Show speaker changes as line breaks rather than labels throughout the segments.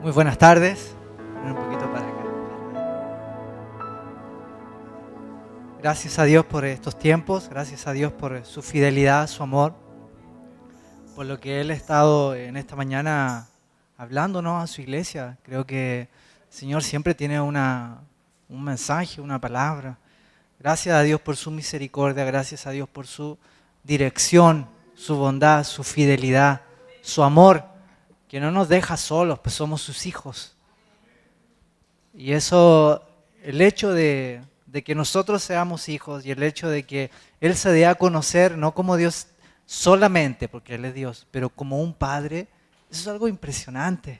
Muy buenas tardes. Un poquito para acá. Gracias a Dios por estos tiempos, gracias a Dios por su fidelidad, su amor, por lo que Él ha estado en esta mañana hablándonos a su iglesia. Creo que el Señor siempre tiene un mensaje, una palabra. Gracias a Dios por su misericordia, gracias a Dios por su dirección, su bondad, su fidelidad, su amor, que no nos deja solos, pues somos sus hijos. Y eso, el hecho de que nosotros seamos hijos y el hecho de que Él se dé a conocer, no como Dios solamente, porque Él es Dios, pero como un padre, eso es algo impresionante.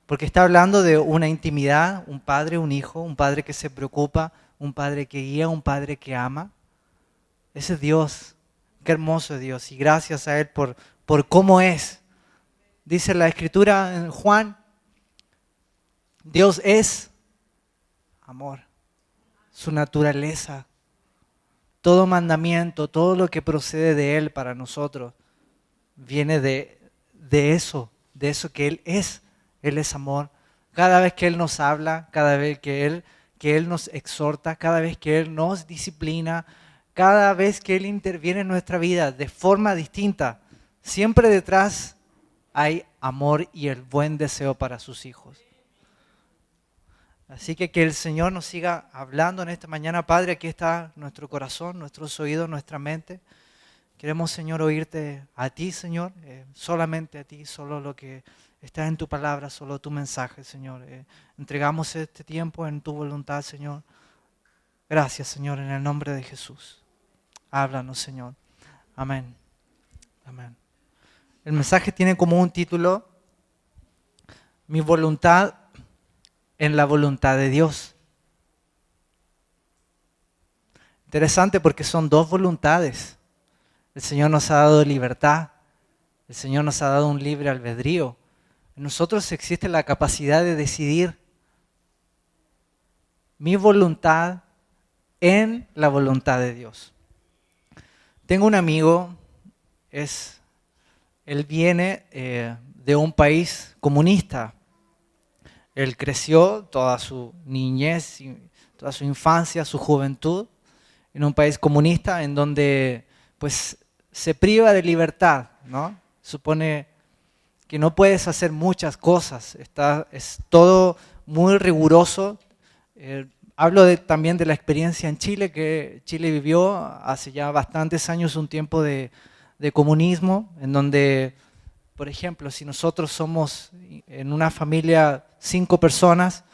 Porque está hablando de una intimidad, un padre, un hijo, un padre que se preocupa, un padre que guía, un padre que ama. Ese es Dios. Qué hermoso es Dios. Y gracias a Él por cómo es. Dice la Escritura en Juan, Dios es amor, su naturaleza, todo mandamiento, todo lo que procede de Él para nosotros, viene de eso que Él es. Él es amor. Cada vez que Él nos habla, cada vez que Él nos exhorta, cada vez que Él nos disciplina, cada vez que Él interviene en nuestra vida de forma distinta, siempre detrás hay amor y el buen deseo para sus hijos. Así que el Señor nos siga hablando en esta mañana. Padre, aquí está nuestro corazón, nuestros oídos, nuestra mente. Queremos, Señor, oírte a ti, Señor, solamente a ti, solo lo que está en tu palabra, solo tu mensaje, Señor. Entregamos este tiempo en tu voluntad, Señor. Gracias, Señor, en el nombre de Jesús. Háblanos, Señor. Amén. Amén. El mensaje tiene como un título, Mi voluntad en la voluntad de Dios. Interesante porque son dos voluntades. El Señor nos ha dado libertad. El Señor nos ha dado un libre albedrío. En nosotros existe la capacidad de decidir mi voluntad en la voluntad de Dios. Tengo un amigo, él viene de un país comunista. Él creció toda su niñez, toda su infancia, su juventud en un país comunista en donde pues se priva de libertad, ¿no? Supone que no puedes hacer muchas cosas, es todo muy riguroso. Hablo también de la experiencia en Chile, que Chile vivió hace ya bastantes años un tiempo de comunismo, en donde, por ejemplo, si nosotros somos en una familia 5 personas,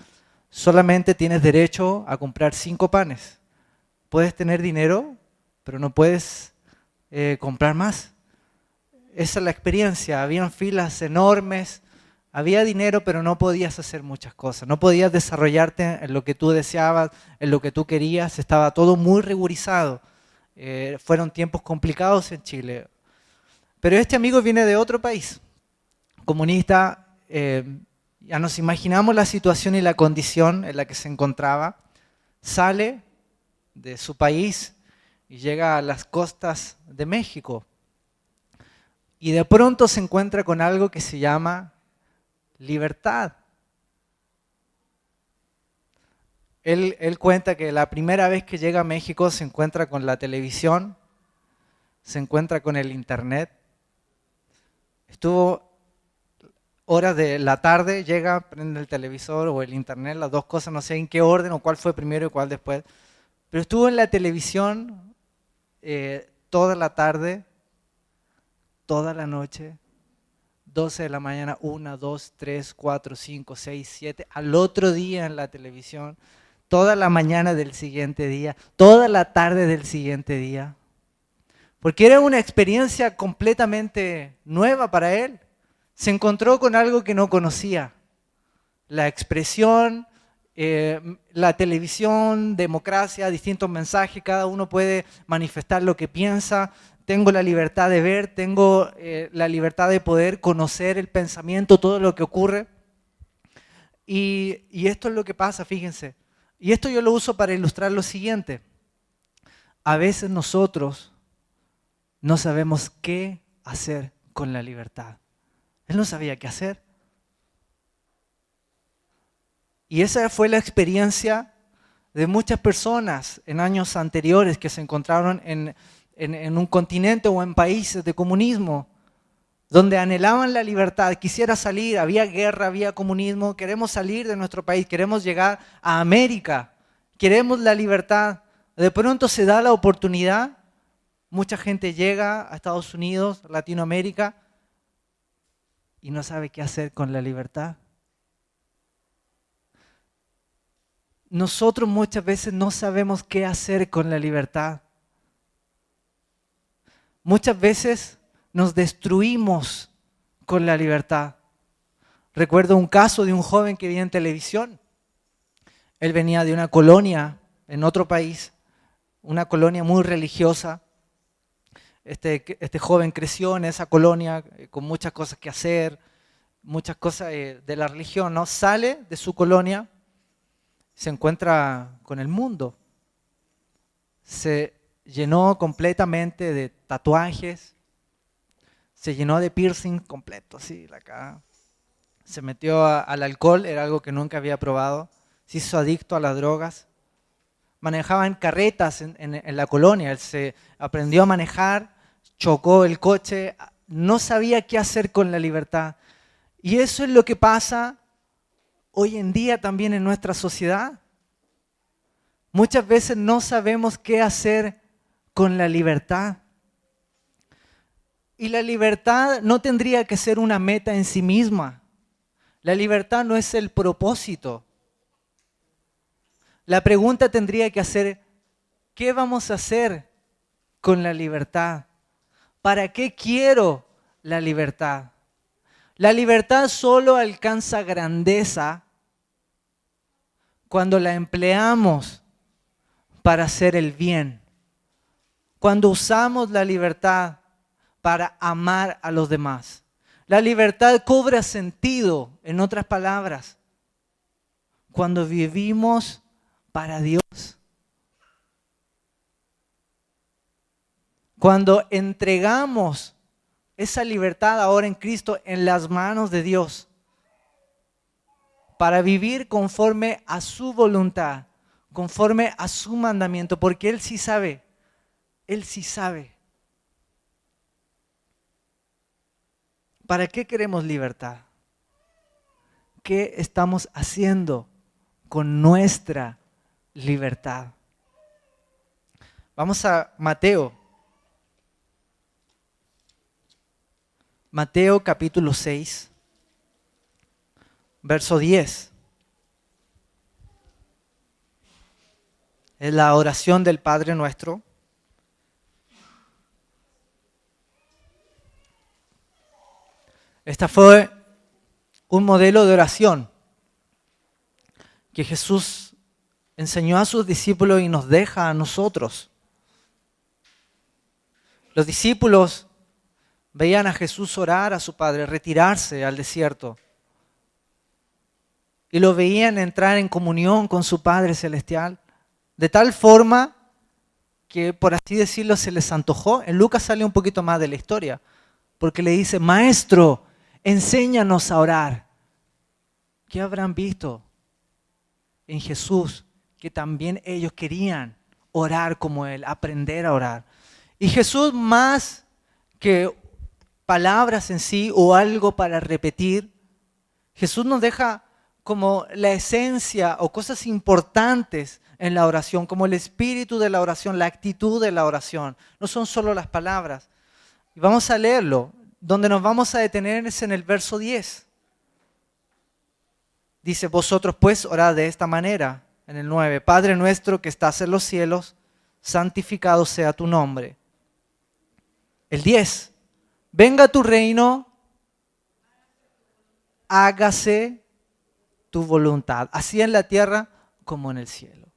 solamente tienes derecho a comprar 5 panes. Puedes tener dinero, pero no puedes comprar más. Esa es la experiencia. Habían filas enormes, había dinero, pero no podías hacer muchas cosas. No podías desarrollarte en lo que tú deseabas, en lo que tú querías. Estaba todo muy rigurizado. Fueron tiempos complicados en Chile. Pero este amigo viene de otro país, comunista. Ya nos imaginamos la situación y la condición en la que se encontraba. Sale de su país y llega a las costas de México. Y de pronto se encuentra con algo que se llama libertad. Él cuenta que la primera vez que llega a México se encuentra con la televisión, se encuentra con el internet. Estuvo horas de la tarde, llega, prende el televisor o el internet, las dos cosas, no sé en qué orden o cuál fue primero y cuál después. Pero estuvo en la televisión toda la tarde, toda la noche, 12 de la mañana, 1, 2, 3, 4, 5, 6, 7, al otro día en la televisión, toda la mañana del siguiente día, toda la tarde del siguiente día. Porque era una experiencia completamente nueva para él. Se encontró con algo que no conocía. La expresión, la televisión, democracia, distintos mensajes, cada uno puede manifestar lo que piensa. Tengo la libertad de ver, tengo la libertad de poder conocer el pensamiento, todo lo que ocurre. Y esto es lo que pasa, fíjense. Y esto yo lo uso para ilustrar lo siguiente. A veces nosotros no sabemos qué hacer con la libertad. Él no sabía qué hacer. Y esa fue la experiencia de muchas personas en años anteriores que se encontraron en un continente o en países de comunismo, donde anhelaban la libertad, quisiera salir, había guerra, había comunismo, queremos salir de nuestro país, queremos llegar a América, queremos la libertad. De pronto se da la oportunidad, mucha gente llega a Estados Unidos, Latinoamérica, y no sabe qué hacer con la libertad. Nosotros muchas veces no sabemos qué hacer con la libertad. Muchas veces nos destruimos con la libertad. Recuerdo un caso de un joven que vi en televisión. Él venía de una colonia en otro país, una colonia muy religiosa. Este joven creció en esa colonia con muchas cosas que hacer, muchas cosas de la religión, ¿no? Sale de su colonia, se encuentra con el mundo. Se llenó completamente de tatuajes, se llenó de piercing completo, así, la cara. Se metió al alcohol, era algo que nunca había probado. Se hizo adicto a las drogas. Manejaban carretas en la colonia. Él se aprendió a manejar, chocó el coche, no sabía qué hacer con la libertad. Y eso es lo que pasa hoy en día también en nuestra sociedad. Muchas veces no sabemos qué hacer con la libertad. Y la libertad no tendría que ser una meta en sí misma. La libertad no es el propósito. La pregunta tendría que ser, ¿qué vamos a hacer con la libertad? ¿Para qué quiero la libertad? La libertad solo alcanza grandeza cuando la empleamos para hacer el bien. Cuando usamos la libertad para amar a los demás. La libertad cobra sentido, en otras palabras, cuando vivimos para Dios. Cuando entregamos esa libertad ahora en Cristo en las manos de Dios para vivir conforme a su voluntad, conforme a su mandamiento, porque Él sí sabe, Él sí sabe. ¿Para qué queremos libertad? ¿Qué estamos haciendo con nuestra libertad? Vamos a Mateo. Mateo capítulo 6, verso 10. Es la oración del Padre Nuestro. Esta fue un modelo de oración que Jesús enseñó a sus discípulos y nos deja a nosotros. Los discípulos veían a Jesús orar a su Padre, retirarse al desierto. Y lo veían entrar en comunión con su Padre Celestial, de tal forma que, por así decirlo, se les antojó. En Lucas sale un poquito más de la historia, porque le dice, Maestro, enséñanos a orar. ¿Qué habrán visto en Jesús? Que también ellos querían orar como Él, aprender a orar. Y Jesús, más que palabras en sí o algo para repetir, Jesús nos deja como la esencia o cosas importantes en la oración, como el espíritu de la oración, la actitud de la oración. No son solo las palabras. Y vamos a leerlo. Donde nos vamos a detener es en el verso 10. Dice, vosotros pues orad de esta manera, en el 9. Padre nuestro que estás en los cielos, santificado sea tu nombre. El 10. Venga tu reino, hágase tu voluntad, así en la tierra como en el cielo.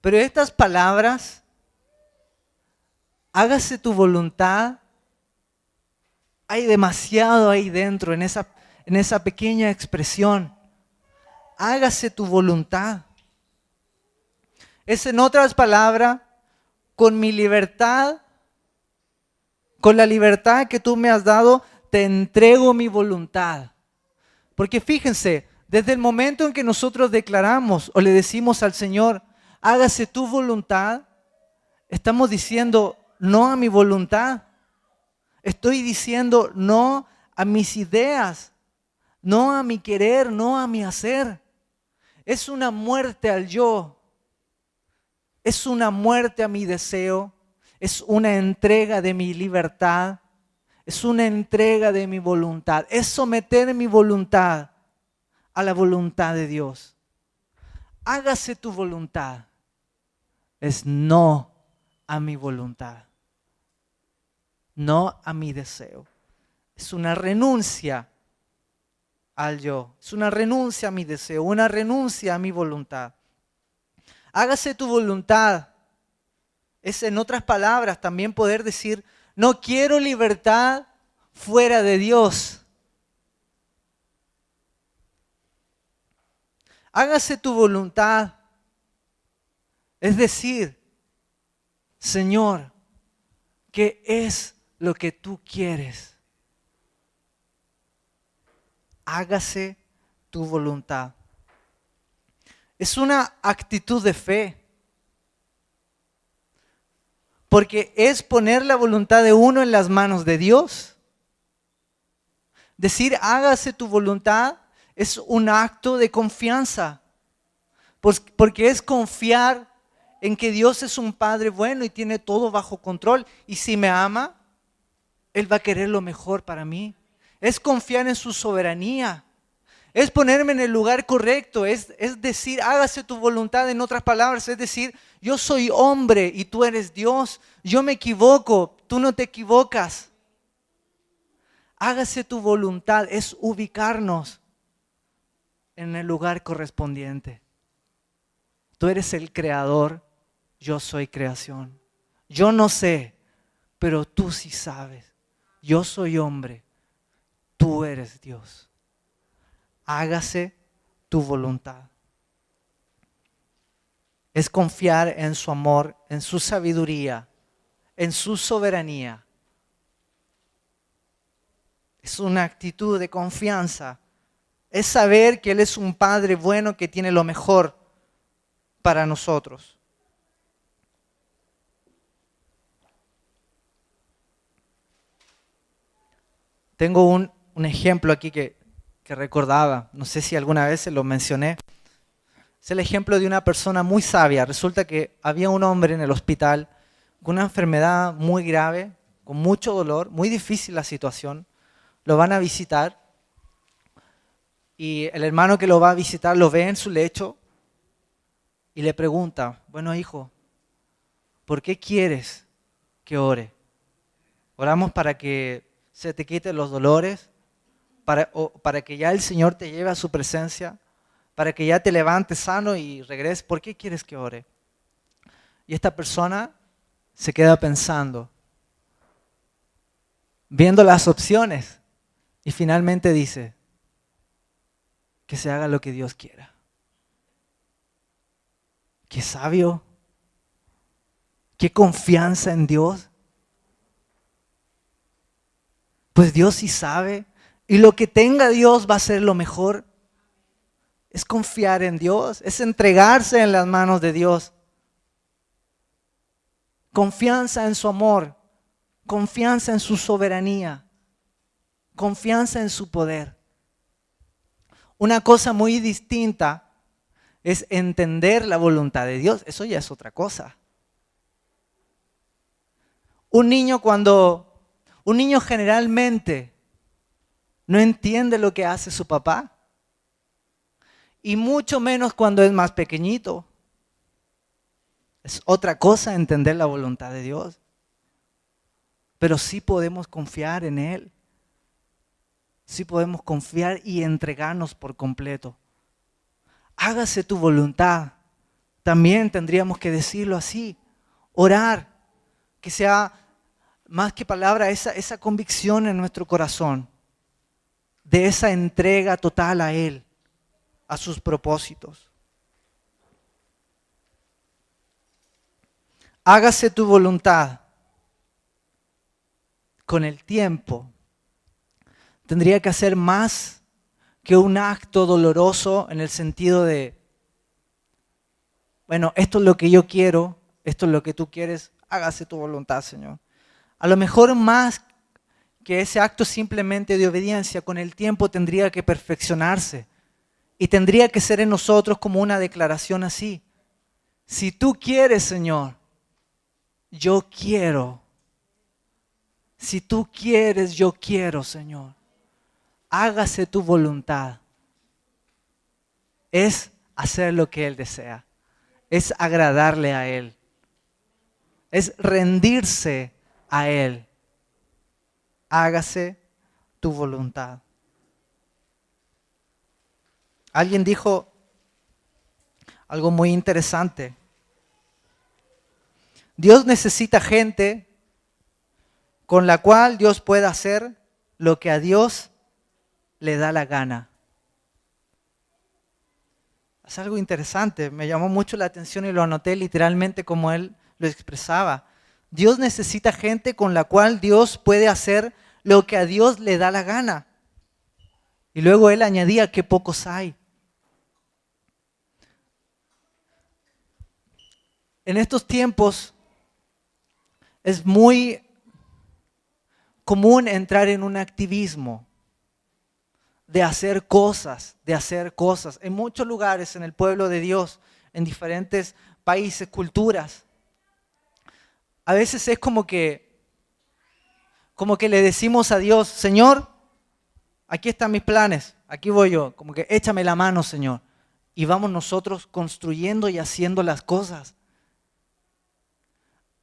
Pero estas palabras, hágase tu voluntad, hay demasiado ahí dentro, en esa pequeña expresión. Hágase tu voluntad. Es, en otras palabras, con mi libertad, con la libertad que tú me has dado, te entrego mi voluntad. Porque fíjense, Desde el momento en que nosotros declaramos o le decimos al Señor, hágase tu voluntad, estamos diciendo no a mi voluntad. Estoy diciendo no a mis ideas, no a mi querer, no a mi hacer. Es una muerte al yo. Es una muerte a mi deseo. Es una entrega de mi libertad. Es una entrega de mi voluntad. Es someter mi voluntad a la voluntad de Dios. Hágase tu voluntad. Es no a mi voluntad. No a mi deseo. Es una renuncia al yo. Es una renuncia a mi deseo, una renuncia a mi voluntad. Hágase tu voluntad. Es, en otras palabras, también poder decir, no quiero libertad fuera de Dios. Hágase tu voluntad. Es decir, Señor, ¿qué es lo que tú quieres? Hágase tu voluntad. Es una actitud de fe. Porque es poner la voluntad de uno en las manos de Dios. Decir, hágase tu voluntad, es un acto de confianza. Porque es confiar en que Dios es un Padre bueno y tiene todo bajo control. Y si me ama, Él va a querer lo mejor para mí. Es confiar en su soberanía. Es ponerme en el lugar correcto. Es decir, hágase tu voluntad, en otras palabras. Es decir, yo soy hombre y tú eres Dios. Yo me equivoco, tú no te equivocas. Hágase tu voluntad. Es ubicarnos en el lugar correspondiente. Tú eres el creador, yo soy creación. Yo no sé, pero tú sí sabes. Yo soy hombre, tú eres Dios. Hágase tu voluntad. Es confiar en su amor, en su sabiduría, en su soberanía. Es una actitud de confianza. Es saber que Él es un Padre bueno que tiene lo mejor para nosotros. Tengo un ejemplo aquí que recordaba, no sé si alguna vez se lo mencioné. Es el ejemplo de una persona muy sabia. Resulta que había un hombre en el hospital con una enfermedad muy grave, con mucho dolor, muy difícil la situación. Lo van a visitar y el hermano que lo va a visitar lo ve en su lecho y le pregunta, bueno hijo, ¿por qué quieres que ore? Oramos para que se te quiten los dolores, para que ya el Señor te lleve a su presencia, para que ya te levantes sano y regreses. ¿Por qué quieres que ore? Y esta persona se queda pensando, viendo las opciones, y finalmente dice, que se haga lo que Dios quiera. Qué sabio, qué confianza en Dios. Pues Dios sí sabe, y lo que tenga Dios va a ser lo mejor. Es confiar en Dios, es entregarse en las manos de Dios. Confianza en su amor, confianza en su soberanía, confianza en su poder. Una cosa muy distinta es entender la voluntad de Dios, eso ya es otra cosa. Un niño generalmente no entiende lo que hace su papá, y mucho menos cuando es más pequeñito. Es otra cosa entender la voluntad de Dios. Pero sí podemos confiar en Él. Sí podemos confiar y entregarnos por completo. Hágase tu voluntad. También tendríamos que decirlo así. Orar. Que sea más que palabra esa convicción en nuestro corazón. De esa entrega total a Él. A sus propósitos. Hágase tu voluntad. Con el tiempo tendría que hacer más que un acto doloroso en el sentido de, bueno, esto es lo que yo quiero, esto es lo que tú quieres, hágase tu voluntad, Señor. A lo mejor más que ese acto simplemente de obediencia, con el tiempo tendría que perfeccionarse y tendría que ser en nosotros como una declaración así. Si tú quieres, Señor, yo quiero. Si tú quieres, yo quiero, Señor. Hágase tu voluntad. Es hacer lo que Él desea. Es agradarle a Él. Es rendirse a Él. Hágase tu voluntad. Alguien dijo algo muy interesante. Dios necesita gente con la cual Dios pueda hacer lo que a Dios le da la gana. Es algo interesante, me llamó mucho la atención y lo anoté literalmente como él lo expresaba. Dios necesita gente con la cual Dios puede hacer lo que a Dios le da la gana. Y luego él añadía que pocos hay. En estos tiempos es muy común entrar en un activismo de hacer cosas. En muchos lugares en el pueblo de Dios, en diferentes países, culturas. A veces es como que le decimos a Dios, Señor, aquí están mis planes, aquí voy yo, como que échame la mano, Señor. Y vamos nosotros construyendo y haciendo las cosas.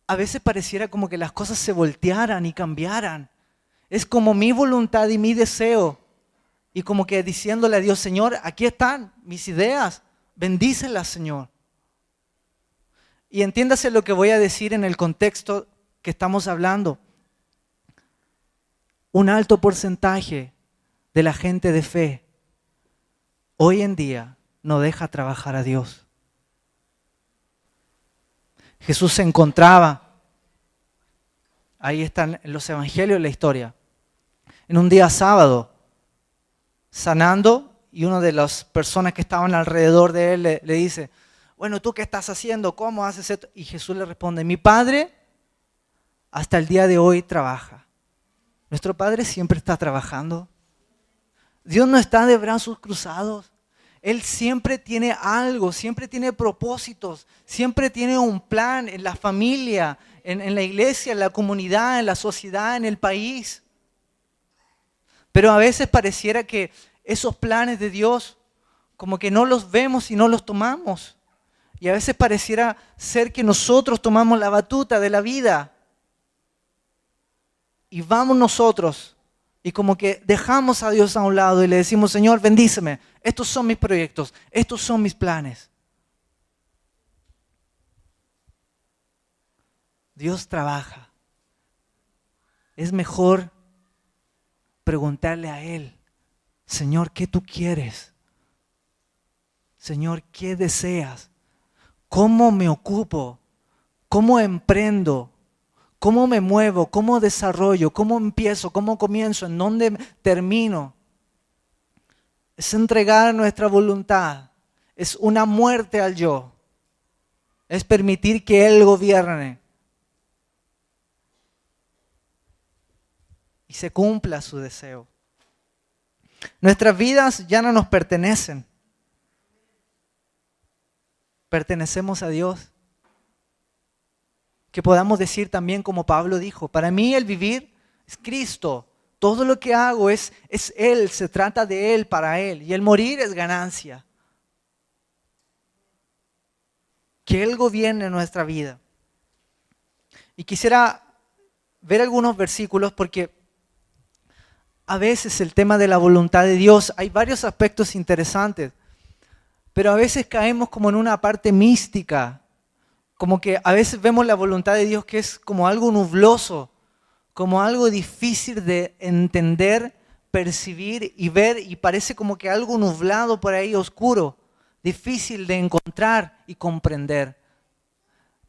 A veces pareciera como que las cosas se voltearan y cambiaran. Es como mi voluntad y mi deseo. Y como que diciéndole a Dios, Señor, aquí están mis ideas, bendícelas, Señor. Y entiéndase lo que voy a decir en el contexto que estamos hablando. Un alto porcentaje de la gente de fe hoy en día no deja trabajar a Dios. Jesús se encontraba, ahí están en los evangelios la historia, en un día sábado, sanando, y una de las personas que estaban alrededor de él le dice, bueno, ¿tú qué estás haciendo? ¿Cómo haces esto? Y Jesús le responde, mi Padre hasta el día de hoy trabaja. Nuestro Padre siempre está trabajando. Dios no está de brazos cruzados. Él siempre tiene algo, siempre tiene propósitos, siempre tiene un plan en la familia, en la iglesia, en la comunidad, en la sociedad, en el país. Pero a veces pareciera que esos planes de Dios como que no los vemos y no los tomamos. Y a veces pareciera ser que nosotros tomamos la batuta de la vida. Y vamos nosotros y como que dejamos a Dios a un lado y le decimos, Señor, bendíceme. Estos son mis proyectos, estos son mis planes. Dios trabaja. Es mejor preguntarle a Él, Señor, ¿qué tú quieres? Señor, ¿qué deseas? ¿Cómo me ocupo? ¿Cómo emprendo? ¿Cómo me muevo? ¿Cómo desarrollo? ¿Cómo empiezo? ¿Cómo comienzo? ¿En dónde termino? Es entregar nuestra voluntad. Es una muerte al yo. Es permitir que Él gobierne. Y se cumpla su deseo. Nuestras vidas ya no nos pertenecen. Pertenecemos a Dios. Que podamos decir también como Pablo dijo, para mí el vivir es Cristo. Todo lo que hago es Él, se trata de Él, para Él. Y el morir es ganancia. Que Él gobierne nuestra vida. Y quisiera ver algunos versículos porque a veces el tema de la voluntad de Dios, hay varios aspectos interesantes, pero a veces caemos como en una parte mística, como que a veces vemos la voluntad de Dios que es como algo nubloso, como algo difícil de entender, percibir y ver, y parece como que algo nublado por ahí, oscuro, difícil de encontrar y comprender.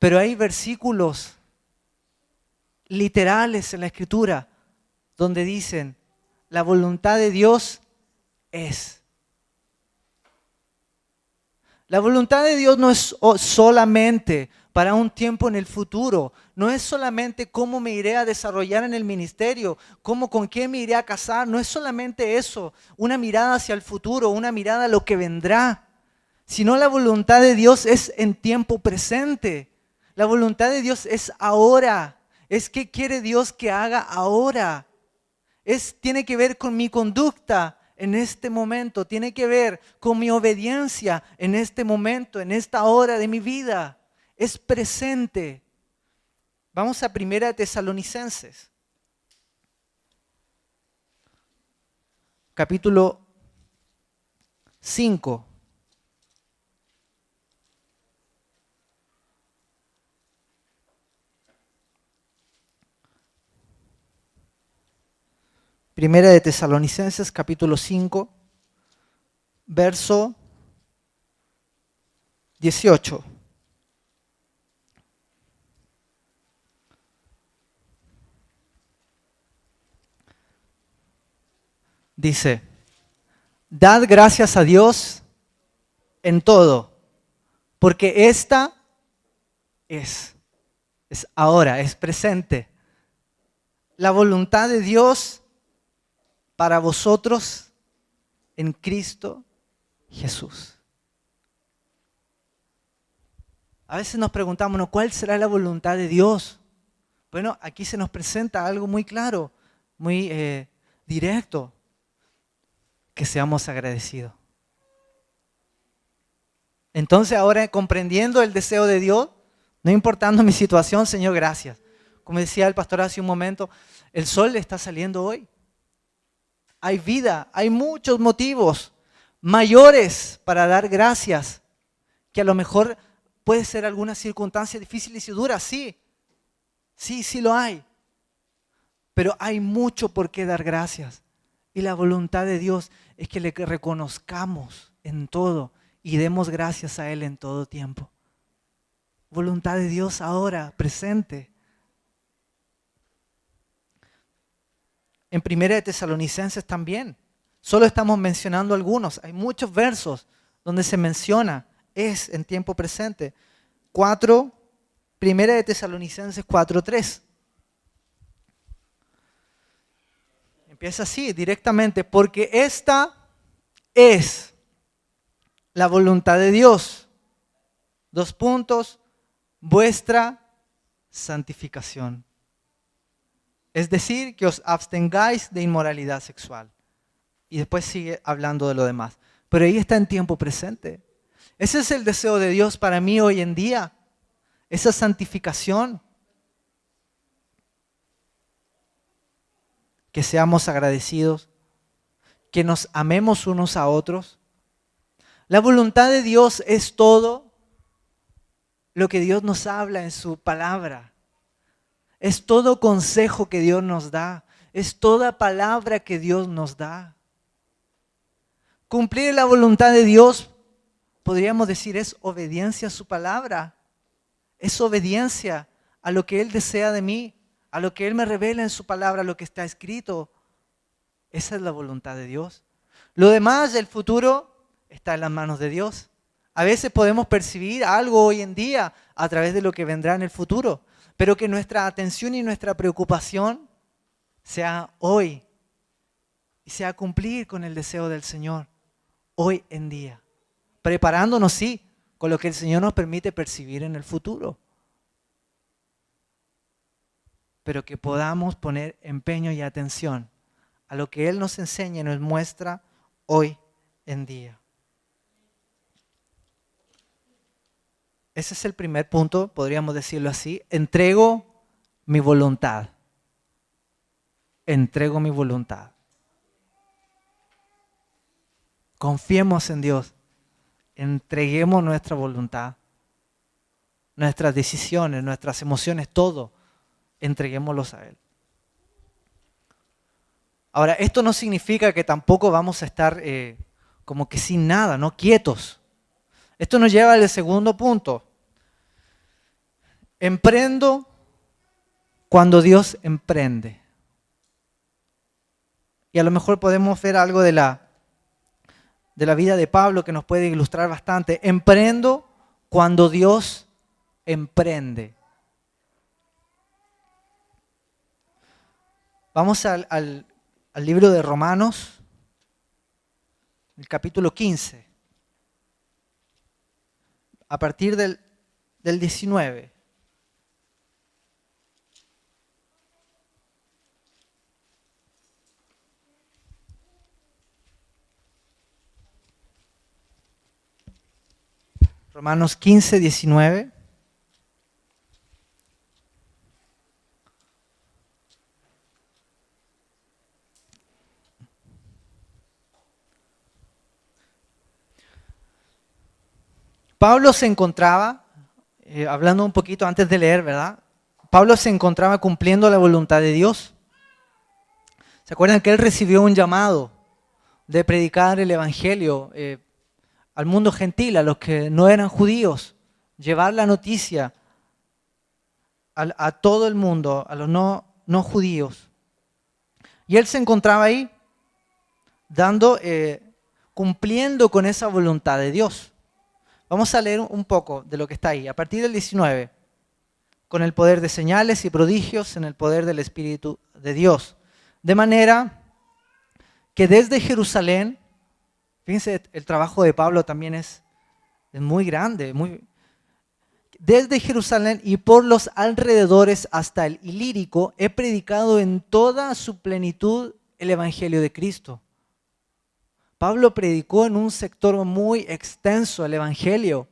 Pero hay versículos literales en la Escritura donde dicen, la voluntad de Dios es. La voluntad de Dios no es solamente para un tiempo en el futuro. No es solamente cómo me iré a desarrollar en el ministerio, con quién me iré a casar. No es solamente eso, una mirada hacia el futuro, una mirada a lo que vendrá. Sino la voluntad de Dios es en tiempo presente. La voluntad de Dios es ahora. Es qué quiere Dios que haga ahora. Tiene que ver con mi conducta en este momento. Tiene que ver con mi obediencia en este momento, en esta hora de mi vida. Es presente. Vamos a 1 Tesalonicenses. Capítulo 5. Primera de Tesalonicenses, capítulo 5, verso 18. Dice, dad gracias a Dios en todo, porque esta es ahora, es presente. La voluntad de Dios para vosotros en Cristo Jesús. A veces nos preguntamos, ¿no? ¿Cuál será la voluntad de Dios? Bueno, aquí se nos presenta algo muy claro, muy directo, que seamos agradecidos. Entonces ahora comprendiendo el deseo de Dios, no importando mi situación, Señor, gracias. Como decía el pastor hace un momento, el sol está saliendo hoy. Hay vida, hay muchos motivos mayores para dar gracias, que a lo mejor puede ser alguna circunstancia difícil y dura, sí lo hay. Pero hay mucho por qué dar gracias. Y la voluntad de Dios es que le reconozcamos en todo y demos gracias a Él en todo tiempo. Voluntad de Dios ahora, presente. En 1 Tesalonicenses también. Solo estamos mencionando algunos. Hay muchos versos donde se menciona. Es en tiempo presente. 1 Tesalonicenses 4:3. Empieza así, directamente. Porque esta es la voluntad de Dios. 2 puntos. Vuestra santificación. Es decir, que os abstengáis de inmoralidad sexual. Y después sigue hablando de lo demás. Pero ahí está en tiempo presente. Ese es el deseo de Dios para mí hoy en día. Esa santificación. Que seamos agradecidos. Que nos amemos unos a otros. La voluntad de Dios es todo lo que Dios nos habla en su palabra. Es todo consejo que Dios nos da. Es toda palabra que Dios nos da. Cumplir la voluntad de Dios, podríamos decir, es obediencia a su palabra. Es obediencia a lo que Él desea de mí, a lo que Él me revela en su palabra, a lo que está escrito. Esa es la voluntad de Dios. Lo demás, el futuro, está en las manos de Dios. A veces podemos percibir algo hoy en día a través de lo que vendrá en el futuro. Pero que nuestra atención y nuestra preocupación sea hoy y sea cumplir con el deseo del Señor hoy en día. Preparándonos, sí, con lo que el Señor nos permite percibir en el futuro. Pero que podamos poner empeño y atención a lo que Él nos enseña y nos muestra hoy en día. Ese es el primer punto, podríamos decirlo así. Entrego mi voluntad. Entrego mi voluntad. Confiemos en Dios. Entreguemos nuestra voluntad. Nuestras decisiones, nuestras emociones, todo. Entreguémoslos a Él. Ahora, esto no significa que tampoco vamos a estar como que sin nada, ¿no? Quietos. Esto nos lleva al segundo punto. Emprendo cuando Dios emprende. Y a lo mejor podemos ver algo de la de la vida de Pablo que nos puede ilustrar bastante. Emprendo cuando Dios emprende. Vamos al libro de Romanos, el capítulo 15, a partir del 19. Romanos 15, 19. Pablo se encontraba, hablando un poquito antes de leer, ¿verdad? Pablo se encontraba cumpliendo la voluntad de Dios. ¿Se acuerdan que él recibió un llamado de predicar el evangelio al mundo gentil, a los que no eran judíos, llevar la noticia a todo el mundo, a los no judíos? Y él se encontraba ahí, cumpliendo con esa voluntad de Dios. Vamos a leer un poco de lo que está ahí, a partir del 19. Con el poder de señales y prodigios en el poder del Espíritu de Dios. De manera que desde Jerusalén, fíjense, el trabajo de Pablo también es muy grande, desde Jerusalén y por los alrededores hasta el Ilírico, he predicado en toda su plenitud el Evangelio de Cristo. Pablo predicó en un sector muy extenso el Evangelio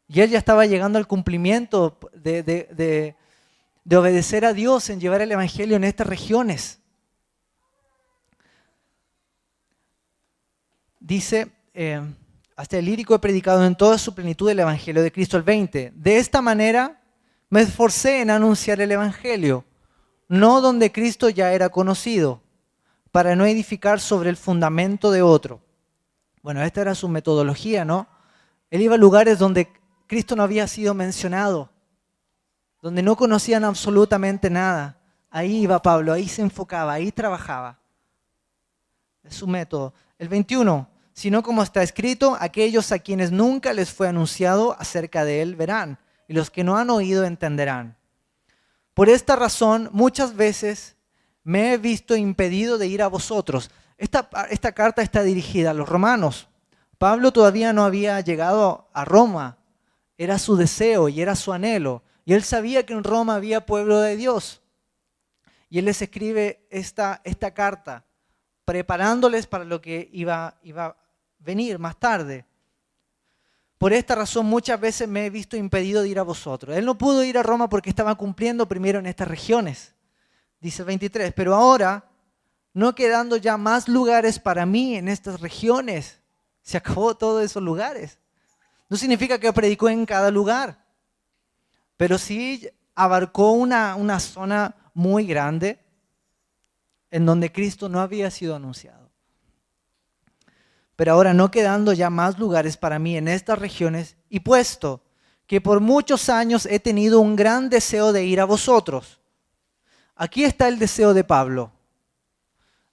y él ya estaba llegando al cumplimiento de obedecer a Dios en llevar el Evangelio en estas regiones. Dice, hasta el Ilírico he predicado en toda su plenitud el Evangelio de Cristo. El 20, de esta manera me esforcé en anunciar el Evangelio, no donde Cristo ya era conocido, para no edificar sobre el fundamento de otro. Bueno, esta era su metodología, ¿no? Él iba a lugares donde Cristo no había sido mencionado, donde no conocían absolutamente nada. Ahí iba Pablo, ahí se enfocaba, ahí trabajaba. Es su método. El 21, sino como está escrito, aquellos a quienes nunca les fue anunciado acerca de él verán, y los que no han oído entenderán. Por esta razón, muchas veces me he visto impedido de ir a vosotros. Esta carta está dirigida a los romanos. Pablo todavía no había llegado a Roma. Era su deseo y era su anhelo. Y él sabía que en Roma había pueblo de Dios. Y él les escribe esta carta, preparándoles para lo que iba a venir más tarde. Por esta razón muchas veces me he visto impedido de ir a vosotros. Él no pudo ir a Roma porque estaba cumpliendo primero en estas regiones. Dice el 23, pero ahora, no quedando ya más lugares para mí en estas regiones, se acabó todos esos lugares. No significa que predicó en cada lugar, pero sí abarcó una zona muy grande en donde Cristo no había sido anunciado. Pero ahora, no quedando ya más lugares para mí en estas regiones, y puesto que por muchos años he tenido un gran deseo de ir a vosotros. Aquí está el deseo de Pablo.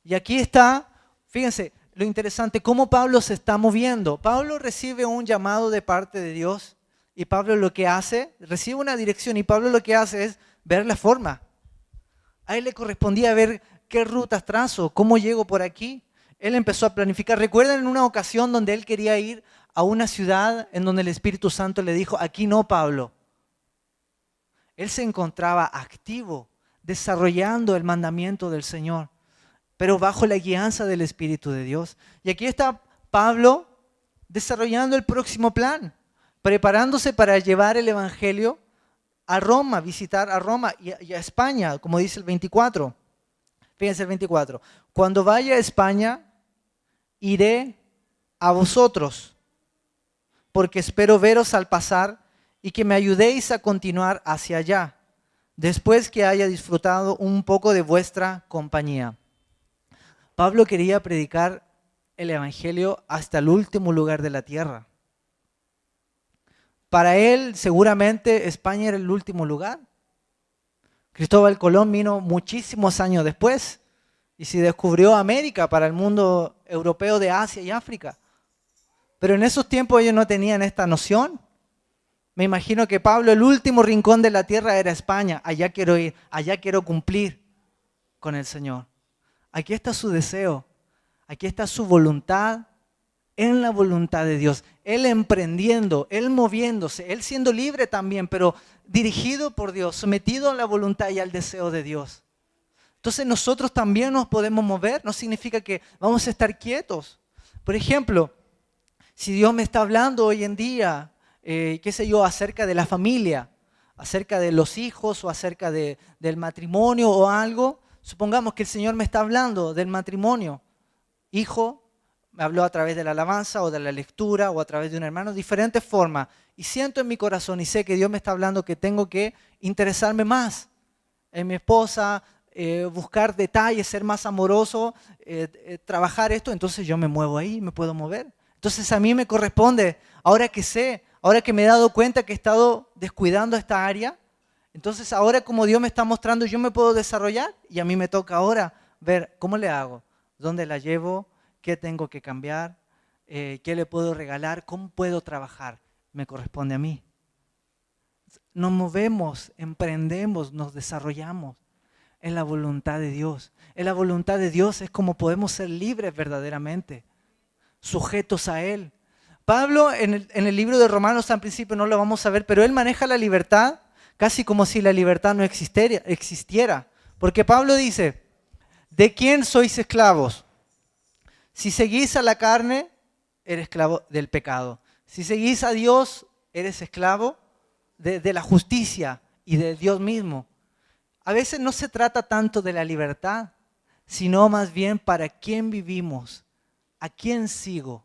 Y aquí está, fíjense, lo interesante, cómo Pablo se está moviendo. Pablo recibe un llamado de parte de Dios y Pablo lo que hace, recibe una dirección y Pablo lo que hace es ver la forma. A él le correspondía ver qué rutas trazo, cómo llego por aquí. Él empezó a planificar. ¿Recuerdan en una ocasión donde él quería ir a una ciudad en donde el Espíritu Santo le dijo, aquí no, Pablo? Él se encontraba activo, desarrollando el mandamiento del Señor, pero bajo la guianza del Espíritu de Dios. Y aquí está Pablo desarrollando el próximo plan, preparándose para llevar el Evangelio a Roma, visitar a Roma y a España, como dice el 24. Fíjense el 24. Cuando vaya a España, iré a vosotros, porque espero veros al pasar y que me ayudéis a continuar hacia allá, después que haya disfrutado un poco de vuestra compañía. Pablo quería predicar el Evangelio hasta el último lugar de la tierra. Para él, seguramente, España era el último lugar. Cristóbal Colón vino muchísimos años después y se descubrió América para el mundo europeo de Asia y África. Pero en esos tiempos ellos no tenían esta noción. Me imagino que Pablo, el último rincón de la tierra era España. Allá quiero ir, allá quiero cumplir con el Señor. Aquí está su deseo, aquí está su voluntad en la voluntad de Dios. Él emprendiendo, Él moviéndose, Él siendo libre también, pero dirigido por Dios, sometido a la voluntad y al deseo de Dios. Entonces nosotros también nos podemos mover, no significa que vamos a estar quietos. Por ejemplo, si Dios me está hablando hoy en día, qué sé yo, acerca de la familia, acerca de los hijos o acerca del matrimonio o algo, supongamos que el Señor me está hablando del matrimonio. Hijo, me habló a través de la alabanza o de la lectura o a través de un hermano, diferentes formas. Y siento en mi corazón y sé que Dios me está hablando que tengo que interesarme más en mi esposa, buscar detalles, ser más amoroso, trabajar esto. Entonces yo me muevo ahí, me puedo mover. Entonces a mí me corresponde, ahora que sé, ahora que me he dado cuenta que he estado descuidando esta área, entonces ahora como Dios me está mostrando, yo me puedo desarrollar y a mí me toca ahora ver cómo le hago, dónde la llevo, qué tengo que cambiar, qué le puedo regalar, cómo puedo trabajar. Me corresponde a mí. Nos movemos, emprendemos, nos desarrollamos en la voluntad de Dios. En la voluntad de Dios es como podemos ser libres verdaderamente, sujetos a Él. Pablo en el libro de Romanos, al principio no lo vamos a ver, pero él maneja la libertad casi como si la libertad no existiera. Porque Pablo dice, ¿de quién sois esclavos? Si seguís a la carne, eres esclavo del pecado. Si seguís a Dios, eres esclavo de la justicia y de Dios mismo. A veces no se trata tanto de la libertad, sino más bien para quién vivimos, a quién sigo.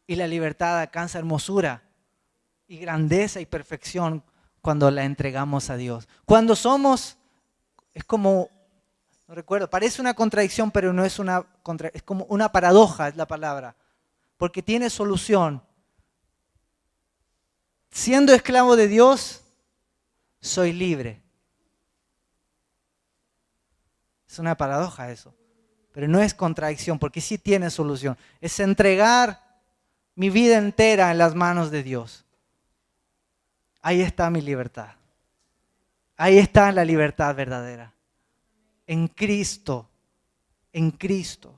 Y la libertad alcanza hermosura y grandeza y perfección cuando la entregamos a Dios. Cuando somos, es como, no recuerdo, parece una contradicción, pero no es una contradicción, es como una paradoja es la palabra, porque tiene solución. Siendo esclavo de Dios, soy libre. Es una paradoja eso, pero no es contradicción, porque sí tiene solución. Es entregar mi vida entera en las manos de Dios. Ahí está mi libertad. Ahí está la libertad verdadera. En Cristo. En Cristo.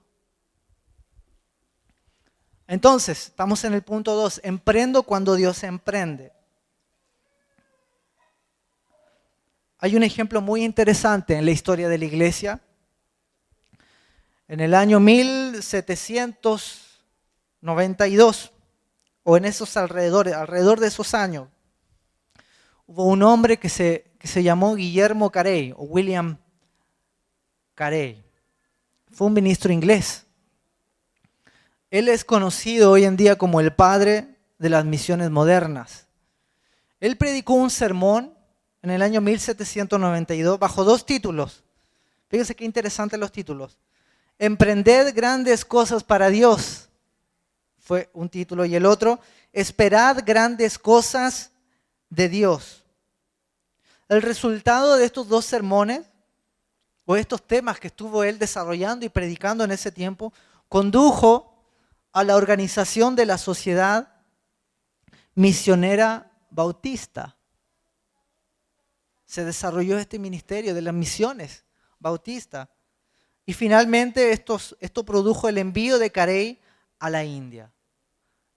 Entonces, estamos en el punto 2. Emprendo cuando Dios emprende. Hay un ejemplo muy interesante en la historia de la iglesia. En el año 1792, o en esos alrededor de esos años, hubo un hombre que se llamó Guillermo Carey, o William Carey. Fue un ministro inglés. Él es conocido hoy en día como el padre de las misiones modernas. Él predicó un sermón en el año 1792 bajo 2 títulos. Fíjense qué interesantes los títulos. Emprended grandes cosas para Dios, fue un título, y el otro, esperad grandes cosas de Dios. El resultado de estos 2 sermones, o estos temas que estuvo él desarrollando y predicando en ese tiempo, condujo a la organización de la Sociedad Misionera Bautista. Se desarrolló este ministerio de las misiones bautistas. Y finalmente esto produjo el envío de Carey a la India.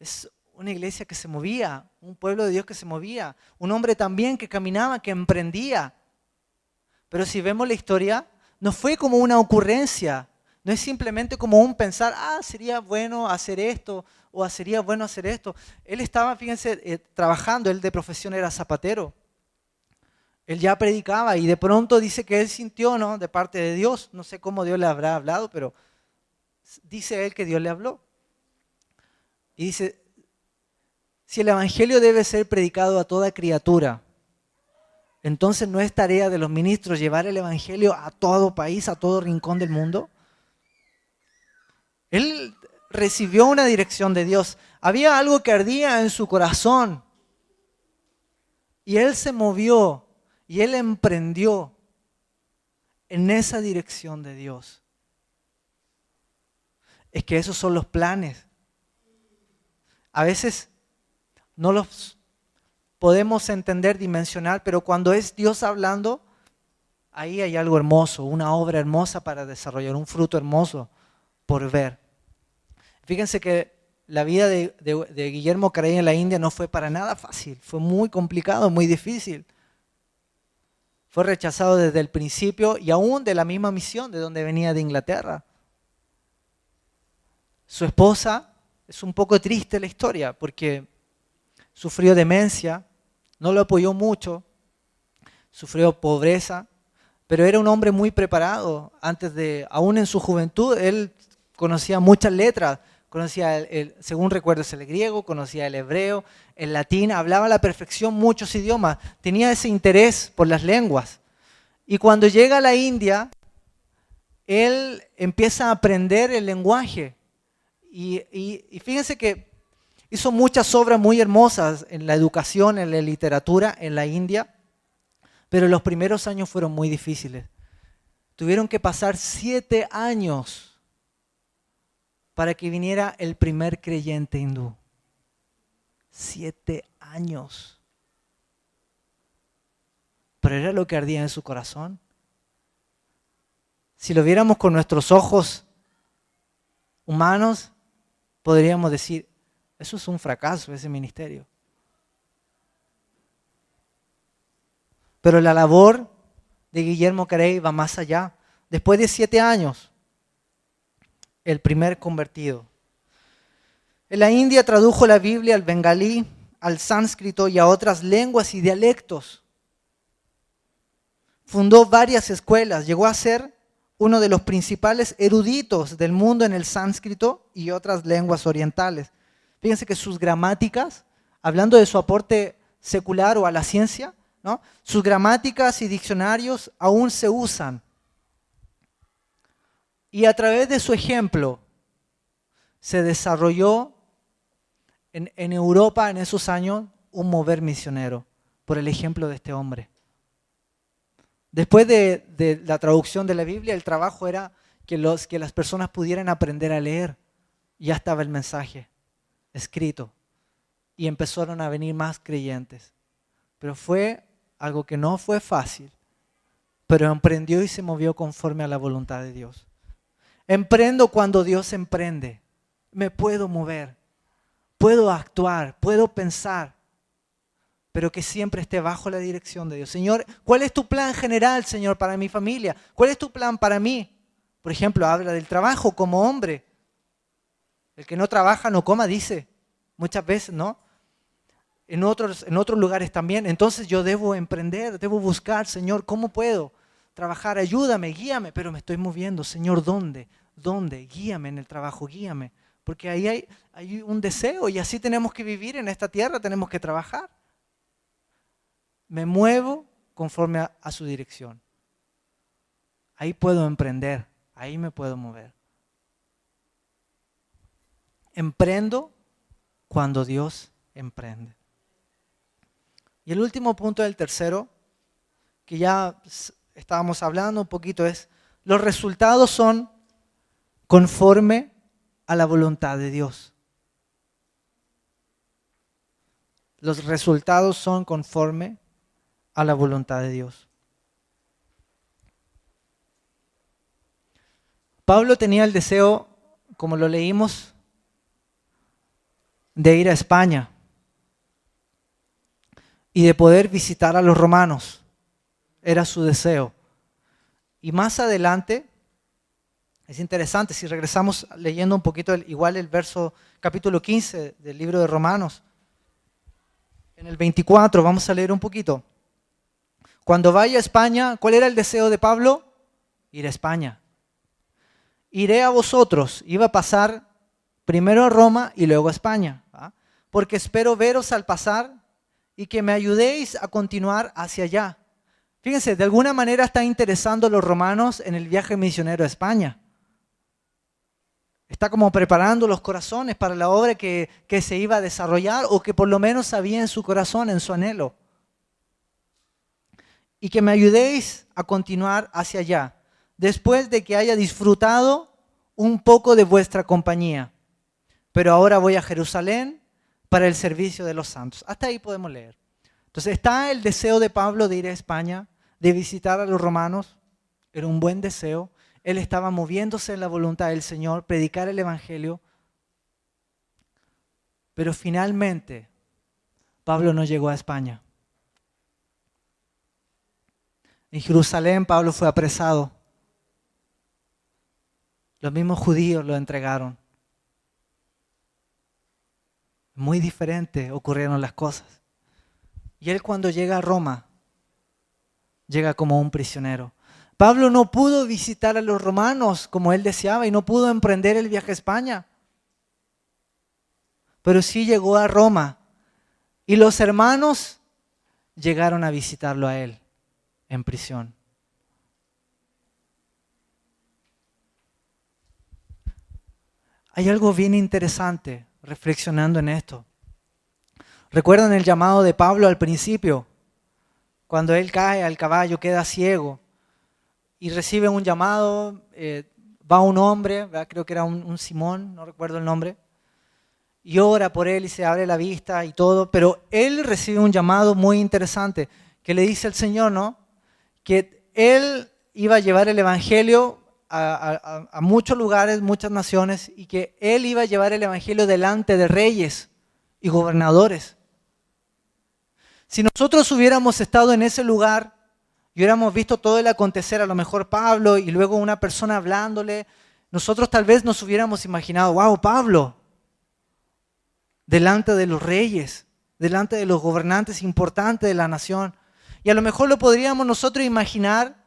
Es una iglesia que se movía, un pueblo de Dios que se movía, un hombre también que caminaba, que emprendía. Pero si vemos la historia, no fue como una ocurrencia, no es simplemente como un pensar, sería bueno hacer esto o sería bueno hacer esto. Él estaba, fíjense, trabajando, él de profesión era zapatero. Él ya predicaba y de pronto dice que él sintió, ¿no?, de parte de Dios, no sé cómo Dios le habrá hablado, pero dice él que Dios le habló. Y dice, si el evangelio debe ser predicado a toda criatura, entonces no es tarea de los ministros llevar el evangelio a todo país, a todo rincón del mundo. Él recibió una dirección de Dios. Había algo que ardía en su corazón y él se movió. Y él emprendió en esa dirección de Dios. Es que esos son los planes. a veces no los podemos entender, dimensionar, pero cuando es Dios hablando, ahí hay algo hermoso, una obra hermosa para desarrollar, un fruto hermoso por ver. Fíjense que la vida de Guillermo Carey en la India no fue para nada fácil, fue muy complicado, muy difícil. Fue rechazado desde el principio y aún de la misma misión de donde venía de Inglaterra. Su esposa, es un poco triste la historia porque sufrió demencia, no lo apoyó mucho, sufrió pobreza, pero era un hombre muy preparado. Aún en su juventud, él conocía muchas letras, conocía, según recuerdo, el griego, conocía el hebreo, el latín, hablaba a la perfección muchos idiomas, tenía ese interés por las lenguas. Y cuando llega a la India, él empieza a aprender el lenguaje. Y fíjense que hizo muchas obras muy hermosas en la educación, en la literatura, en la India, pero los primeros años fueron muy difíciles. Tuvieron que pasar 7 años para que viniera el primer creyente hindú. 7 años. Pero era lo que ardía en su corazón. Si lo viéramos con nuestros ojos humanos, podríamos decir, eso es un fracaso, ese ministerio. Pero la labor de Guillermo Carey va más allá. Después de 7 años, el primer convertido. En la India tradujo la Biblia al bengalí, al sánscrito y a otras lenguas y dialectos. Fundó varias escuelas, llegó a ser uno de los principales eruditos del mundo en el sánscrito y otras lenguas orientales. Fíjense que sus gramáticas, hablando de su aporte secular o a la ciencia, ¿no? Sus gramáticas y diccionarios aún se usan. Y a través de su ejemplo se desarrolló en Europa en esos años un mover misionero por el ejemplo de este hombre. Después de la traducción de la Biblia, el trabajo era que las personas pudieran aprender a leer. Ya estaba el mensaje escrito y empezaron a venir más creyentes. Pero fue algo que no fue fácil, pero emprendió y se movió conforme a la voluntad de Dios. Emprendo cuando Dios emprende. Me puedo mover, puedo actuar, puedo pensar, pero que siempre esté bajo la dirección de Dios. Señor, ¿cuál es tu plan general, Señor, para mi familia? ¿Cuál es tu plan para mí? Por ejemplo, habla del trabajo como hombre. El que no trabaja no coma, dice. Muchas veces, ¿no? En otros lugares también. Entonces yo debo emprender, debo buscar, Señor, ¿cómo puedo trabajar? Ayúdame, guíame, pero me estoy moviendo. Señor, ¿dónde? ¿Dónde? Guíame en el trabajo, guíame. Porque ahí hay un deseo y así tenemos que vivir en esta tierra, tenemos que trabajar. Me muevo conforme a su dirección. Ahí puedo emprender, ahí me puedo mover. Emprendo cuando Dios emprende. Y el último punto del tercero, que ya estábamos hablando un poquito, es los resultados son conforme a la voluntad de Dios. Los resultados son conforme a la voluntad de Dios. Pablo tenía el deseo, como lo leímos, de ir a España y de poder visitar a los romanos. Era su deseo. Y más adelante, es interesante, si regresamos leyendo un poquito igual el capítulo 15 del libro de Romanos, en el 24, vamos a leer un poquito. Cuando vaya a España, ¿cuál era el deseo de Pablo? Ir a España. Iré a vosotros. Iba a pasar primero a Roma y luego a España, ¿va? Porque espero veros al pasar y que me ayudéis a continuar hacia allá. Fíjense, de alguna manera está interesando a los romanos en el viaje misionero a España. Está como preparando los corazones para la obra que se iba a desarrollar o que por lo menos había en su corazón, en su anhelo. Y que me ayudéis a continuar hacia allá, después de que haya disfrutado un poco de vuestra compañía. Pero ahora voy a Jerusalén para el servicio de los santos. Hasta ahí podemos leer. Entonces está el deseo de Pablo de ir a España, de visitar a los romanos. Era un buen deseo. Él estaba moviéndose en la voluntad del Señor, predicar el Evangelio. Pero finalmente Pablo no llegó a España. En Jerusalén Pablo fue apresado. Los mismos judíos lo entregaron. Muy diferente ocurrieron las cosas. Y él cuando llega a Roma, llega como un prisionero. Pablo no pudo visitar a los romanos como él deseaba y no pudo emprender el viaje a España. Pero sí llegó a Roma y los hermanos llegaron a visitarlo a él en prisión. Hay algo bien interesante reflexionando en esto. ¿Recuerdan el llamado de Pablo al principio? Cuando él cae al caballo, queda ciego y recibe un llamado, va un hombre, ¿verdad? Creo que era un Simón, no recuerdo el nombre, y ora por él y se abre la vista y todo, pero él recibe un llamado muy interesante que le dice el Señor, ¿no? Que él iba a llevar el evangelio a muchos lugares, muchas naciones, y que él iba a llevar el evangelio delante de reyes y gobernadores. Si nosotros hubiéramos estado en ese lugar y hubiéramos visto todo el acontecer, a lo mejor Pablo y luego una persona hablándole, nosotros tal vez nos hubiéramos imaginado, wow, Pablo, delante de los reyes, delante de los gobernantes importantes de la nación. Y a lo mejor lo podríamos nosotros imaginar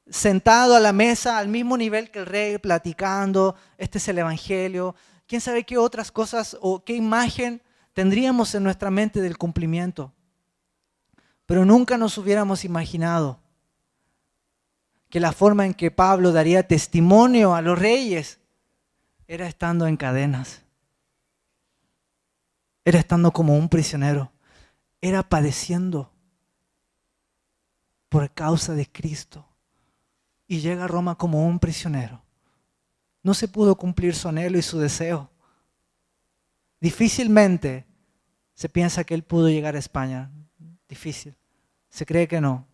sentado a la mesa al mismo nivel que el rey, platicando, este es el evangelio. ¿Quién sabe qué otras cosas o qué imagen tendríamos en nuestra mente del cumplimiento? Pero nunca nos hubiéramos imaginado que la forma en que Pablo daría testimonio a los reyes era estando en cadenas. Era estando como un prisionero. Era padeciendo por causa de Cristo. Y llega a Roma como un prisionero. No se pudo cumplir su anhelo y su deseo. Difícilmente se piensa que él pudo llegar a España. Difícil. Se cree que no.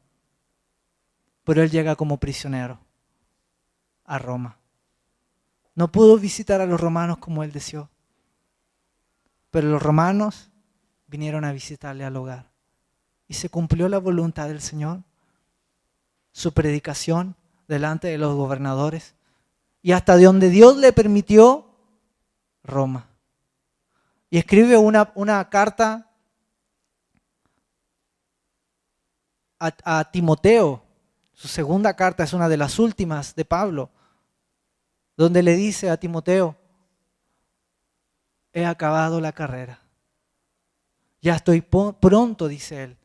Pero él llega como prisionero a Roma. No pudo visitar a los romanos como él deseó. Pero los romanos vinieron a visitarle al hogar. Y se cumplió la voluntad del Señor. Su predicación delante de los gobernadores. Y hasta de donde Dios le permitió, Roma. Y escribe una carta a Timoteo. Su segunda carta es una de las últimas de Pablo, donde le dice a Timoteo, he acabado la carrera. Ya estoy pronto, dice él,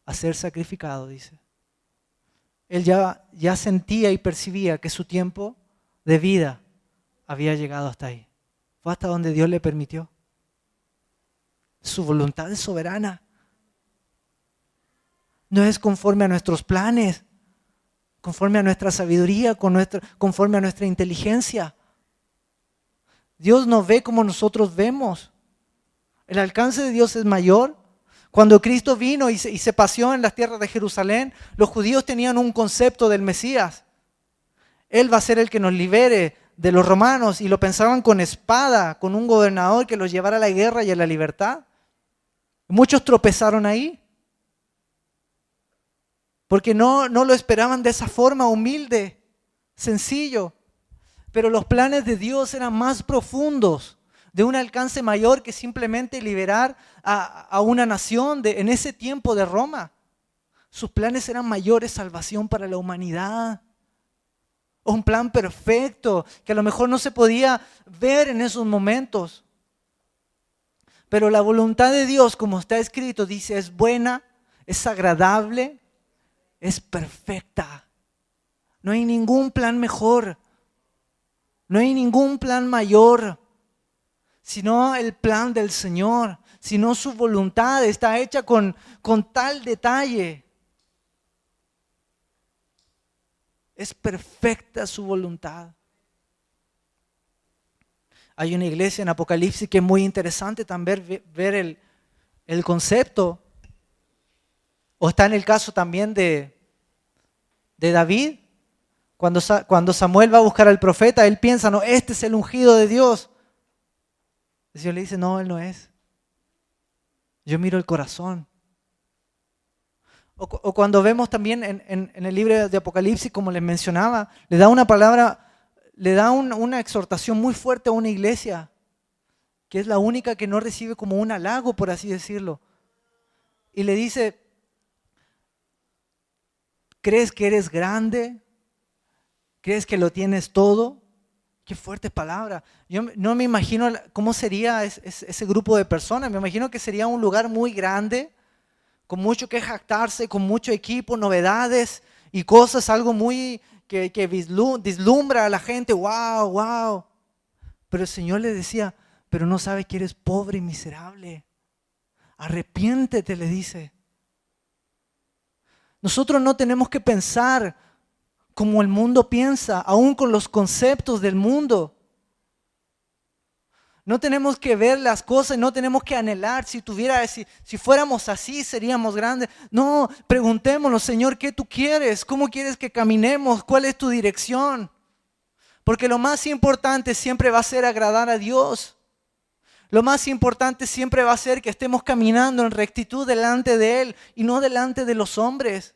a ser sacrificado, dice. Él ya sentía y percibía que su tiempo de vida había llegado hasta ahí. Fue hasta donde Dios le permitió. Su voluntad es soberana. No es conforme a nuestros planes, conforme a nuestra sabiduría, conforme a nuestra inteligencia. Dios no ve como nosotros vemos. El alcance de Dios es mayor. Cuando Cristo vino y se paseó en las tierras de Jerusalén, los judíos tenían un concepto del Mesías. Él va a ser el que nos libere de los romanos y lo pensaban con espada, con un gobernador que los llevara a la guerra y a la libertad. Muchos tropezaron ahí porque no lo esperaban de esa forma humilde, sencillo. Pero los planes de Dios eran más profundos, de un alcance mayor que simplemente liberar a una nación en ese tiempo de Roma. Sus planes eran mayores, salvación para la humanidad. Un plan perfecto que a lo mejor no se podía ver en esos momentos. Pero la voluntad de Dios, como está escrito, dice, es buena, es agradable, es perfecta. No hay ningún plan mejor. No hay ningún plan mayor, sino el plan del Señor, sino su voluntad está hecha con tal detalle. Es perfecta su voluntad. Hay una iglesia en Apocalipsis que es muy interesante también ver el concepto. O está en el caso también de David. Cuando Samuel va a buscar al profeta, él piensa, no, este es el ungido de Dios. El Señor le dice, no, él no es. Yo miro el corazón. O cuando vemos también en el libro de Apocalipsis, como les mencionaba, le da una palabra, le da una exhortación muy fuerte a una iglesia, que es la única que no recibe como un halago, por así decirlo. Y le dice, ¿crees que eres grande? ¿Crees que lo tienes todo? Qué fuerte palabra. Yo no me imagino cómo sería ese grupo de personas. Me imagino que sería un lugar muy grande, con mucho que jactarse, con mucho equipo, novedades y cosas, algo muy que vislumbra a la gente. ¡Wow, wow! Pero el Señor le decía, pero no sabes que eres pobre y miserable. Arrepiéntete, le dice. Nosotros no tenemos que pensar como el mundo piensa, aún con los conceptos del mundo. No tenemos que ver las cosas, no tenemos que anhelar. Si fuéramos así, seríamos grandes. No, preguntémonos, Señor, ¿qué tú quieres? ¿Cómo quieres que caminemos? ¿Cuál es tu dirección? Porque lo más importante siempre va a ser agradar a Dios. Lo más importante siempre va a ser que estemos caminando en rectitud delante de Él y no delante de los hombres.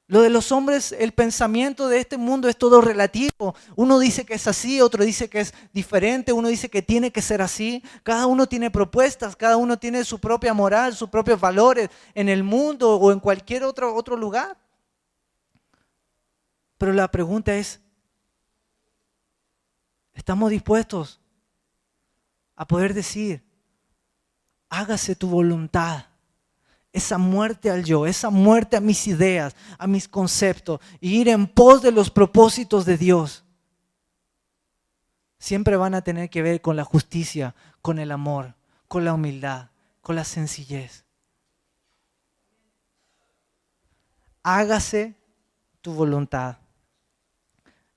Lo de los hombres, el pensamiento de este mundo es todo relativo. Uno dice que es así, otro dice que es diferente, uno dice que tiene que ser así. Cada uno tiene propuestas, cada uno tiene su propia moral, sus propios valores en el mundo o en cualquier otro lugar. Pero la pregunta es, ¿estamos dispuestos a poder decir, hágase tu voluntad? Esa muerte al yo, esa muerte a mis ideas, a mis conceptos, y ir en pos de los propósitos de Dios, siempre van a tener que ver con la justicia, con el amor, con la humildad, con la sencillez. Hágase tu voluntad.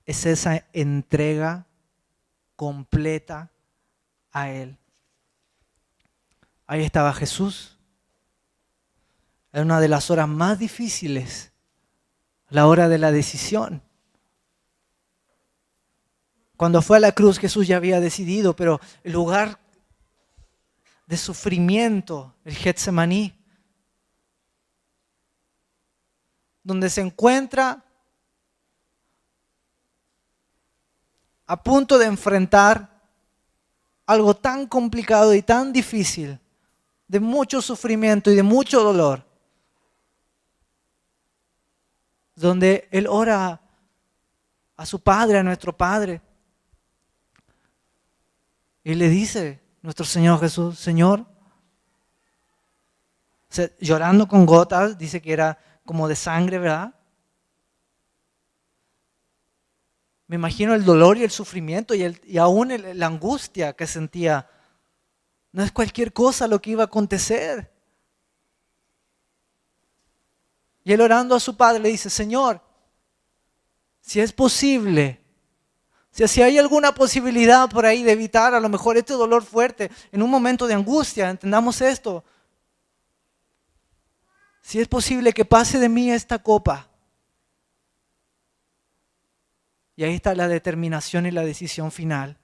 Es esa entrega completa a Él. Ahí estaba Jesús. Era una de las horas más difíciles, la hora de la decisión. Cuando fue a la cruz, Jesús ya había decidido, pero el lugar de sufrimiento, el Getsemaní, donde se encuentra a punto de enfrentar algo tan complicado y tan difícil, de mucho sufrimiento y de mucho dolor, donde Él ora a su Padre, a nuestro Padre, y le dice, nuestro Señor Jesús, Señor, llorando con gotas, dice que era como de sangre, ¿verdad? Me imagino el dolor y el sufrimiento y aún la angustia que sentía. No es cualquier cosa lo que iba a acontecer. Y él orando a su Padre le dice, Señor, si es posible, si hay alguna posibilidad por ahí de evitar a lo mejor este dolor fuerte en un momento de angustia, entendamos esto. Si es posible que pase de mí esta copa. Y ahí está la determinación y la decisión final.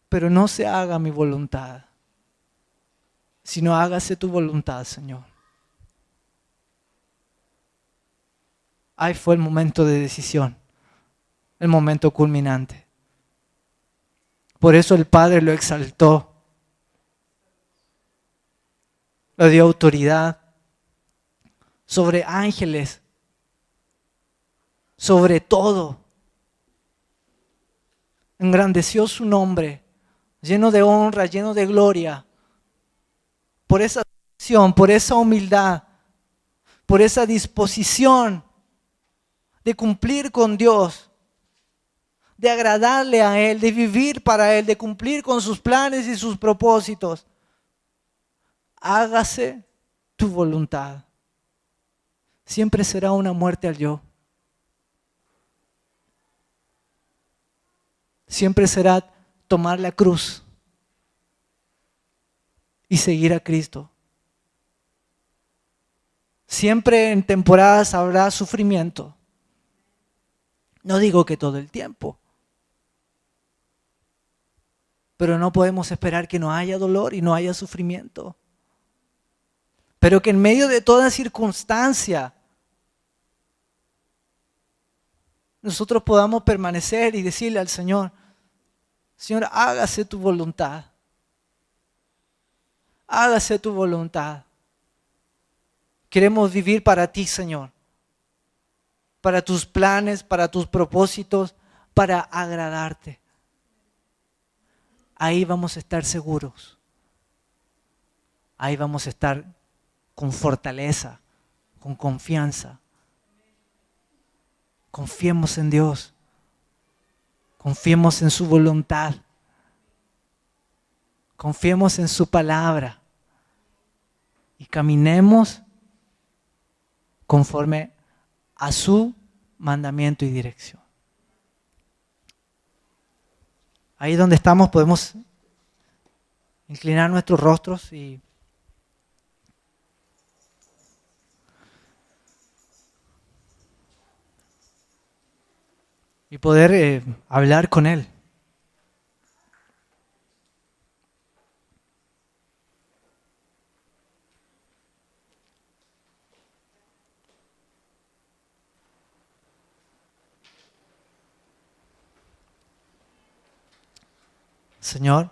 Pero no se haga mi voluntad, sino hágase tu voluntad, Señor. Ahí fue el momento de decisión, el momento culminante. Por eso el Padre lo exaltó, le dio autoridad sobre ángeles, sobre todo. Engrandeció su nombre, lleno de honra, lleno de gloria, por esa acción, por esa humildad, por esa disposición de cumplir con Dios, de agradarle a Él, de vivir para Él, de cumplir con sus planes y sus propósitos. Hágase tu voluntad. Siempre será una muerte al yo. siempre será tomar la cruz y seguir a Cristo. Siempre en temporadas habrá sufrimiento. No digo que todo el tiempo, pero no podemos esperar que no haya dolor y no haya sufrimiento. Pero que en medio de toda circunstancia nosotros podamos permanecer y decirle al Señor: Señor, hágase tu voluntad. Hágase tu voluntad. Queremos vivir para ti, Señor. Para tus planes, para tus propósitos, para agradarte. Ahí vamos a estar seguros. Ahí vamos a estar con fortaleza, con confianza. Confiemos en Dios. Confiemos en su voluntad. Confiemos en su palabra. Y caminemos conforme a su mandamiento y dirección. Ahí donde estamos podemos inclinar nuestros rostros y poder hablar con Él. Señor,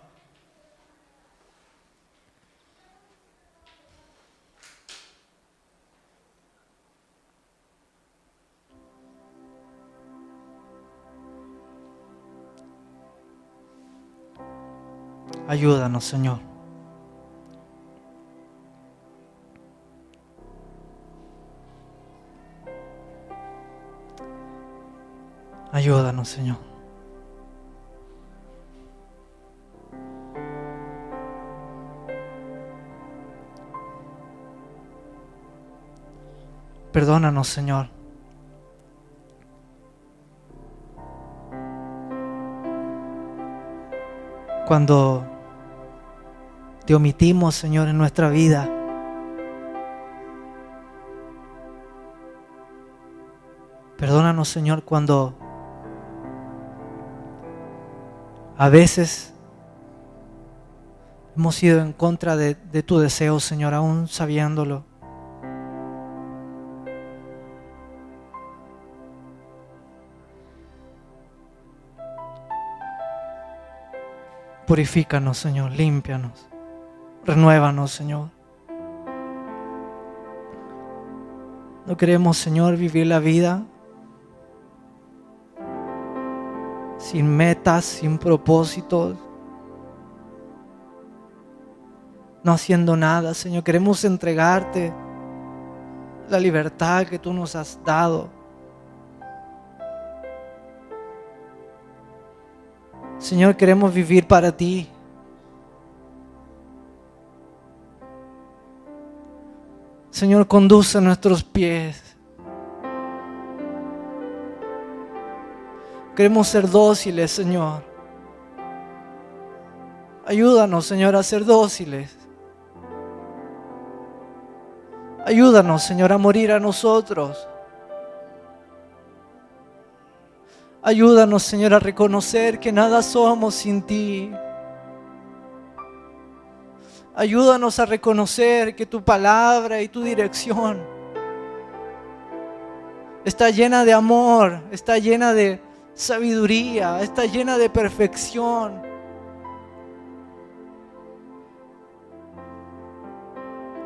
ayúdanos, Señor. Ayúdanos, Señor. Perdónanos, Señor. Cuando te omitimos, Señor, en nuestra vida. Perdónanos, Señor, cuando a veces hemos ido en contra de tu deseo, Señor, aún sabiéndolo. Purifícanos, Señor, límpianos, renuévanos, Señor. No queremos, Señor, vivir la vida sin metas, sin propósitos, no haciendo nada, Señor. Queremos entregarte la libertad que tú nos has dado. Señor, queremos vivir para ti. Señor, conduce nuestros pies. Queremos ser dóciles, Señor. Ayúdanos, Señor, a ser dóciles. Ayúdanos, Señor, a morir a nosotros. Ayúdanos, Señor, a reconocer que nada somos sin ti. Ayúdanos a reconocer que tu palabra y tu dirección está llena de amor, está llena de sabiduría, está llena de perfección.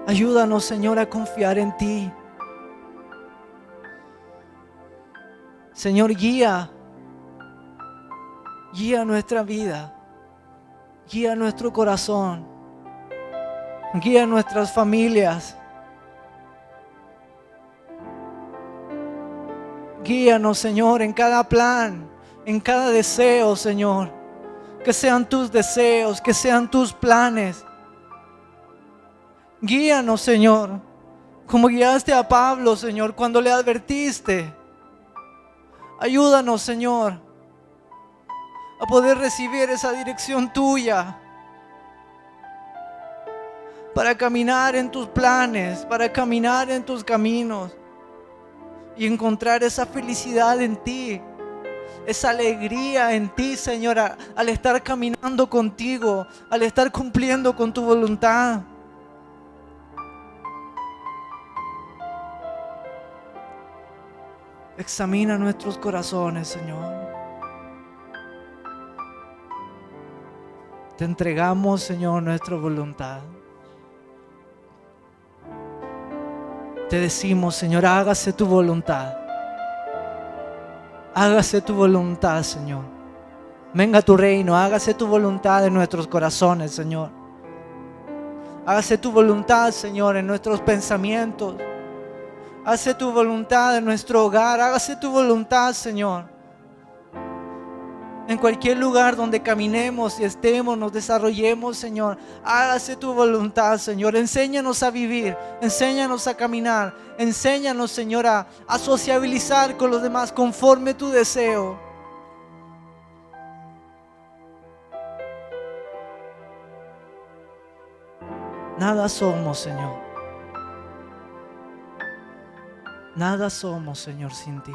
Ayúdanos, Señor, a confiar en ti. Señor, guía nuestra vida, guía nuestro corazón, guía nuestras familias. Guíanos, Señor, en cada plan, en cada deseo, Señor. Que sean tus deseos, que sean tus planes. Guíanos, Señor, como guiaste a Pablo, Señor, cuando le advertiste. Ayúdanos, Señor, a poder recibir esa dirección tuya, para caminar en tus planes, para caminar en tus caminos y encontrar esa felicidad en ti, esa alegría en ti, Señor, al estar caminando contigo, al estar cumpliendo con tu voluntad. Examina nuestros corazones, Señor. Te entregamos, Señor, nuestra voluntad. Te decimos, Señor, hágase tu voluntad. Hágase tu voluntad, Señor. Venga tu reino, hágase tu voluntad en nuestros corazones, Señor. Hágase tu voluntad, Señor, en nuestros pensamientos. Hágase tu voluntad en nuestro hogar. Hágase tu voluntad, Señor. En cualquier lugar donde caminemos y estemos, nos desarrollemos, Señor. Hágase tu voluntad, Señor. Enséñanos a vivir, enséñanos a caminar. Enséñanos, Señor, a sociabilizar con los demás conforme tu deseo. Nada somos, Señor. Nada somos, Señor, sin ti.